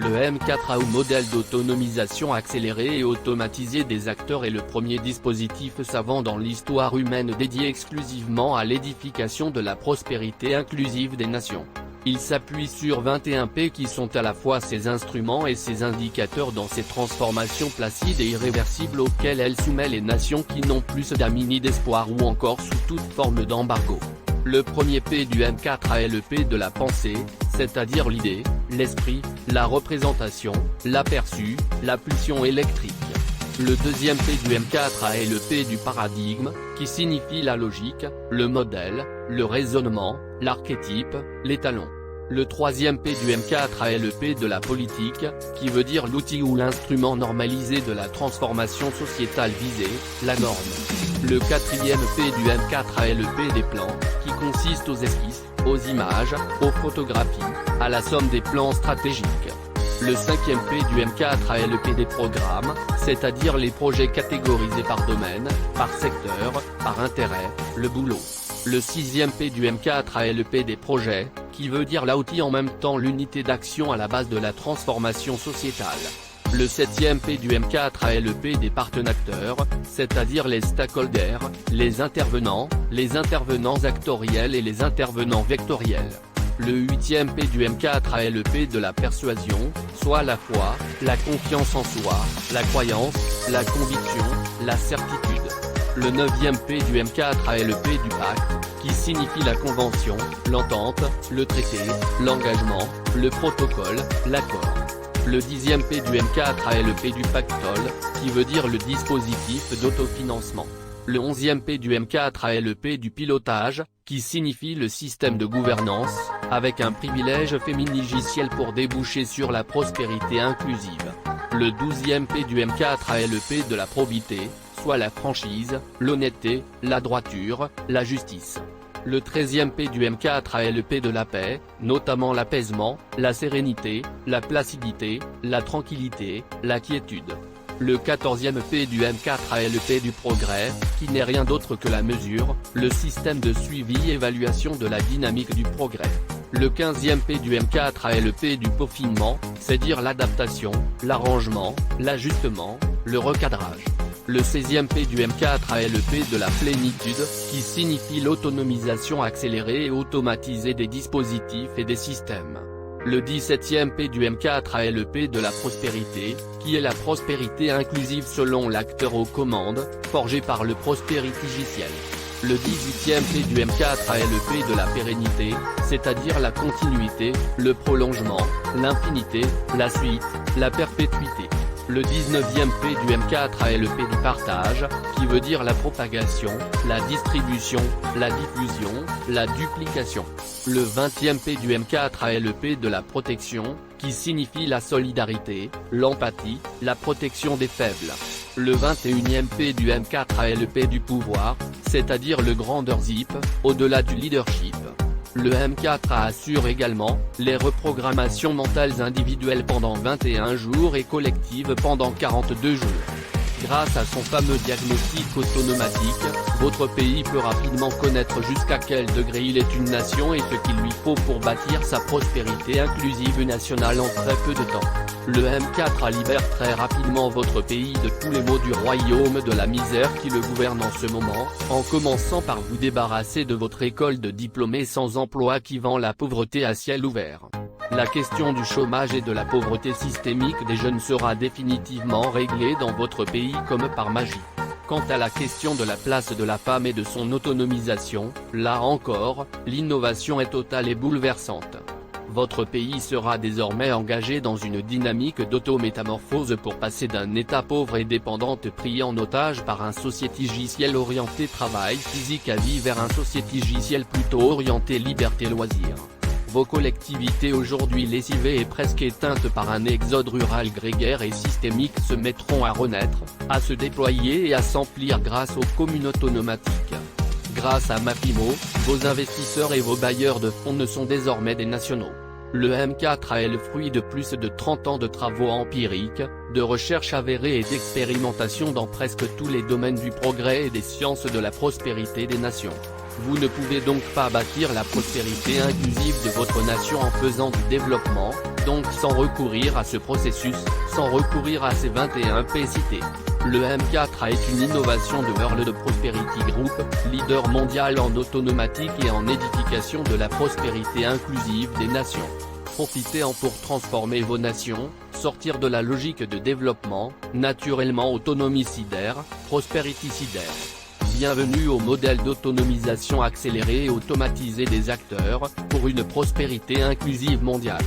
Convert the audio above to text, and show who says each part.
Speaker 1: Le M4A ou modèle d'autonomisation accélérée et automatisée des acteurs est le premier dispositif savant dans l'histoire humaine dédié exclusivement à l'édification de la prospérité inclusive des nations. Il s'appuie sur 21 P qui sont à la fois ses instruments et ses indicateurs dans ces transformations placides et irréversibles auxquelles elle soumet les nations qui n'ont plus d'amis ni d'espoir ou encore sous toute forme d'embargo. Le premier P du M4A est le P de la pensée, c'est-à-dire l'idée, l'esprit, la représentation, l'aperçu, la pulsion électrique. Le deuxième P du M4A est le P du paradigme, qui signifie la logique, le modèle, le raisonnement, l'archétype, l'étalon. Le troisième P du M4A est le P de la politique, qui veut dire l'outil ou l'instrument normalisé de la transformation sociétale visée, la norme. Le quatrième P du M4A est le P des plans, qui consiste aux esquisses, aux images, aux photographies, à la somme des plans stratégiques. Le cinquième P du M4A est le P des programmes, c'est-à-dire les projets catégorisés par domaine, par secteur, par intérêt, le boulot. Le sixième P du M4A est le P des projets, qui veut dire l'outil en même temps l'unité d'action à la base de la transformation sociétale. Le septième P du M4A est le P des partenacteurs, c'est-à-dire les stakeholders, les intervenants actoriels et les intervenants vectoriels. Le huitième P du M4A est le P de la persuasion, soit la foi, la confiance en soi, la croyance, la conviction, la certitude. Le neuvième P du M4A est le P du pacte, qui signifie la convention, l'entente, le traité, l'engagement, le protocole, l'accord. Le dixième P du M4A est le P du pactole, qui veut dire le dispositif d'autofinancement. Le onzième P du M4A est le P du pilotage, qui signifie le système de gouvernance, avec un privilège féminigiciel pour déboucher sur la prospérité inclusive. Le douzième P du M4A est le P de la probité, soit la franchise, l'honnêteté, la droiture, la justice. Le 13e P du M4A est le P de la paix, notamment l'apaisement, la sérénité, la placidité, la tranquillité, la quiétude. Le 14e P du M4A est le P du progrès, qui n'est rien d'autre que la mesure, le système de suivi-évaluation de la dynamique du progrès. Le 15e P du M4A est le P du peaufinement, c'est dire l'adaptation, l'arrangement, l'ajustement, le recadrage. Le 16e P du M4A est le P de la plénitude, qui signifie l'autonomisation accélérée et automatisée des dispositifs et des systèmes. Le 17e P du M4A est le P de la prospérité, qui est la prospérité inclusive selon l'acteur aux commandes, forgé par le prospéritigiciel. Le 18e P du M4A est le P de la pérennité, c'est-à-dire la continuité, le prolongement, l'infinité, la suite, la perpétuité. Le 19e P du M4A est le P du partage, qui veut dire la propagation, la distribution, la diffusion, la duplication. Le 20e P du M4A est le P de la protection, qui signifie la solidarité, l'empathie, la protection des faibles. Le 21e P du M4A est le P du pouvoir, c'est-à-dire le grandeur-zip, au-delà du leadership. Le M4A assure également les reprogrammations mentales individuelles pendant 21 jours et collectives pendant 42 jours. Grâce à son fameux diagnostic autonomatique, votre pays peut rapidement connaître jusqu'à quel degré il est une nation et ce qu'il lui faut pour bâtir sa prospérité inclusive nationale en très peu de temps. Le M4A libère très rapidement votre pays de tous les maux du royaume de la misère qui le gouverne en ce moment, en commençant par vous débarrasser de votre école de diplômés sans emploi qui vend la pauvreté à ciel ouvert. La question du chômage et de la pauvreté systémique des jeunes sera définitivement réglée dans votre pays comme par magie. Quant à la question de la place de la femme et de son autonomisation, là encore, l'innovation est totale et bouleversante. Votre pays sera désormais engagé dans une dynamique d'autométamorphose pour passer d'un état pauvre et dépendante pris en otage par un sociétigiciel orienté travail physique à vie vers un sociétigiciel plutôt orienté liberté-loisir. Vos collectivités aujourd'hui lessivées et presque éteintes par un exode rural grégaire et systémique se mettront à renaître, à se déployer et à s'emplir grâce aux communes automatiques. Grâce à Mapimo, vos investisseurs et vos bailleurs de fonds ne sont désormais des nationaux. Le M4A est le fruit de plus de 30 ans de travaux empiriques, de recherche avérée et d'expérimentation dans presque tous les domaines du progrès et des sciences de la prospérité des nations. Vous ne pouvez donc pas bâtir la prospérité inclusive de votre nation en faisant du développement, donc sans recourir à ce processus, sans recourir à ces 21 P cités. Le M4A est une innovation de World Prosperity Group, leader mondial en autonomatique et en édification de la prospérité inclusive des nations. Profitez-en pour transformer vos nations, sortir de la logique de développement, naturellement autonomicidaire, prospéricidaire. Bienvenue au modèle d'autonomisation accélérée et automatisée des acteurs, pour une prospérité inclusive mondiale.